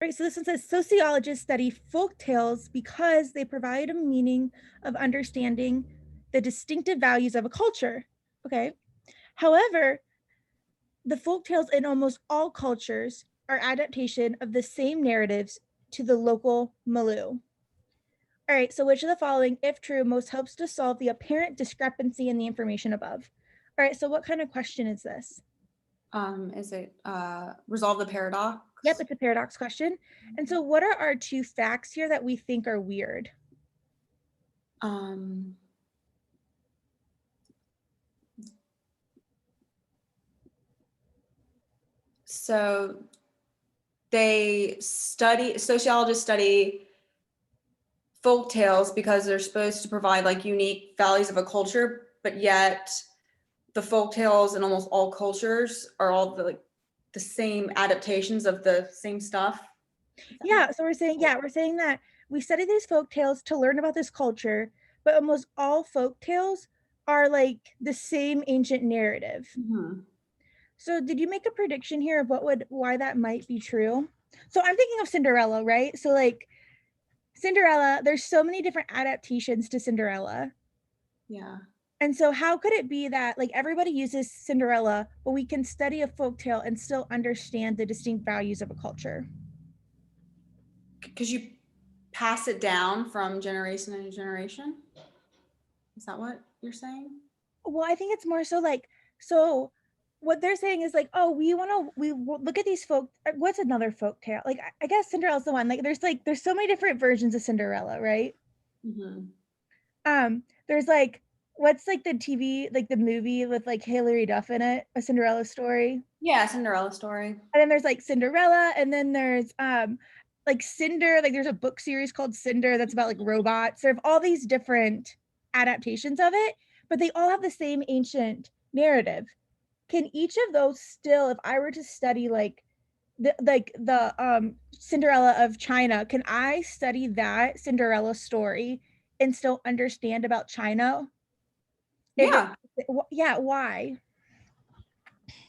Right, so this one says sociologists study folk tales because they provide a meaning of understanding the distinctive values of a culture. Okay. However, the folk tales in almost all cultures are adaptation of the same narratives to the local milieu. All right, so which of the following, if true, most helps to solve the apparent discrepancy in the information above? All right, so what kind of question is this? Is it resolve the paradox? Yep, it's a paradox question. And so what are our two facts here that we think are weird? So sociologists study folk tales because they're supposed to provide like unique values of a culture, but yet the folk tales in almost all cultures are all the same adaptations of the same stuff. Yeah, so we're saying that we study these folk tales to learn about this culture, but almost all folk tales are like the same ancient narrative. Mm-hmm. So did you make a prediction here of why that might be true? So I'm thinking of Cinderella, right? So like Cinderella, there's so many different adaptations to Cinderella. Yeah. And so how could it be that like everybody uses Cinderella, but we can study a folk tale and still understand the distinct values of a culture? Because you pass it down from generation to generation. Is that what you're saying? Well, I think it's more so like, so what they're saying is like, oh, we look at these folk. What's another folk tale? Like, I guess Cinderella's the one. There's so many different versions of Cinderella, right? Mm-hmm. There's like, what's like the TV, like the movie with like Hilary Duff in it, A Cinderella Story. Yeah, Cinderella story. And then there's like Cinderella, and then there's like Cinder. Like there's a book series called Cinder that's about like robots. There are all these different adaptations of it, but they all have the same ancient narrative. Can each of those still, if I were to study like the Cinderella of China, can I study that Cinderella story and still understand about China? Yeah. Yeah, why?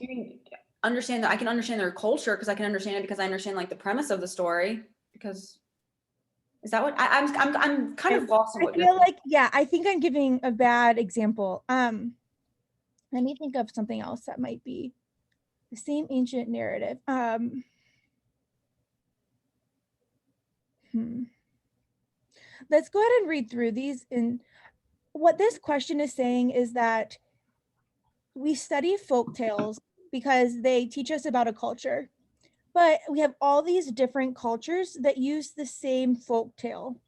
You can understand that I can understand their culture because I can understand it because I understand like the premise of the story. Because is that what I'm kind of lost in I what you're feel like, yeah, I think I'm giving a bad example. Let me think of something else that might be the same ancient narrative. Let's go ahead and read through these. And what this question is saying is that we study folk tales because they teach us about a culture, but we have all these different cultures that use the same folk tale.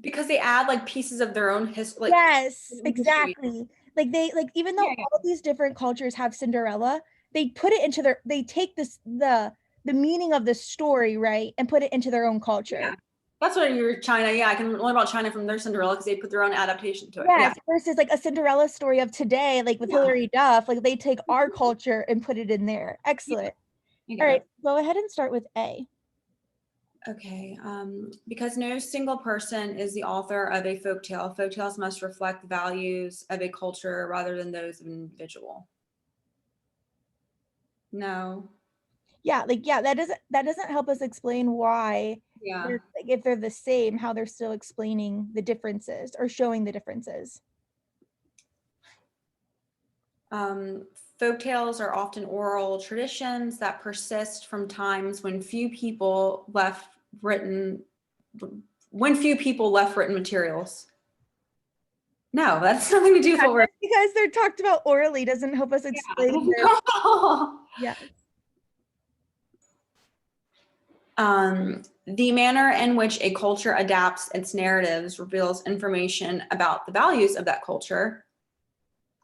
because they add like pieces of their own history. Yes, exactly. Like even though Yeah. all these different cultures have Cinderella, they put it into they take the meaning of the story, right, and put it into their own culture. Yeah. That's what you're China. Yeah, I can learn about China from their Cinderella because they put their own adaptation to it. Yeah. Yes, versus like a Cinderella story of today, like with Hilary Duff, like they take our culture and put it in there. Excellent. All right, go ahead and start with A. Okay. Because no single person is the author of a folktale, folktales must reflect the values of a culture rather than those of an individual. No. Yeah, like that doesn't help us explain why Yeah. like, if they're the same, how they're still explaining the differences or showing the differences. Folktales are often oral traditions that persist from times when few people left written materials. No, that's nothing to do with what we're. Because they're talked about orally doesn't help us explain their yeah. The manner in which a culture adapts its narratives reveals information about the values of that culture.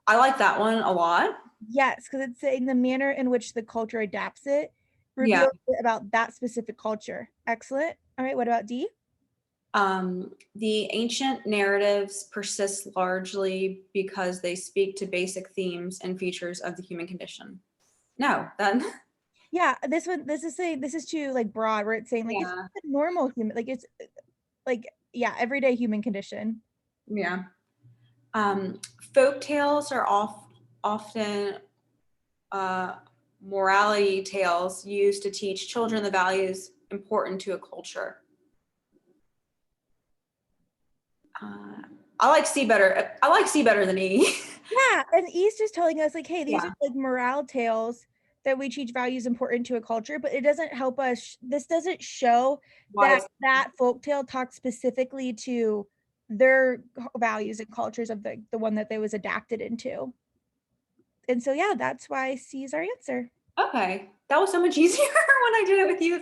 I like that one a lot. Yes, because it's saying the manner in which the culture adapts it reveals about that specific culture. Excellent. All right, what about D? The ancient narratives persist largely because they speak to basic themes and features of the human condition. No, that. Yeah, this is too like broad where it's saying like it's a normal human, like it's like everyday human condition. Yeah. Folk tales are often morality tales used to teach children the values important to a culture? I like C better. I like C better than E. Yeah, and E's just telling us like, hey, these Yeah. are like morale tales that we teach values important to a culture, but it doesn't help us. This doesn't show Why that it's that folktale talks specifically to their values and cultures of the one that they was adapted into. And so yeah, that's why C is our answer. okay. That was so much easier when I did it with you.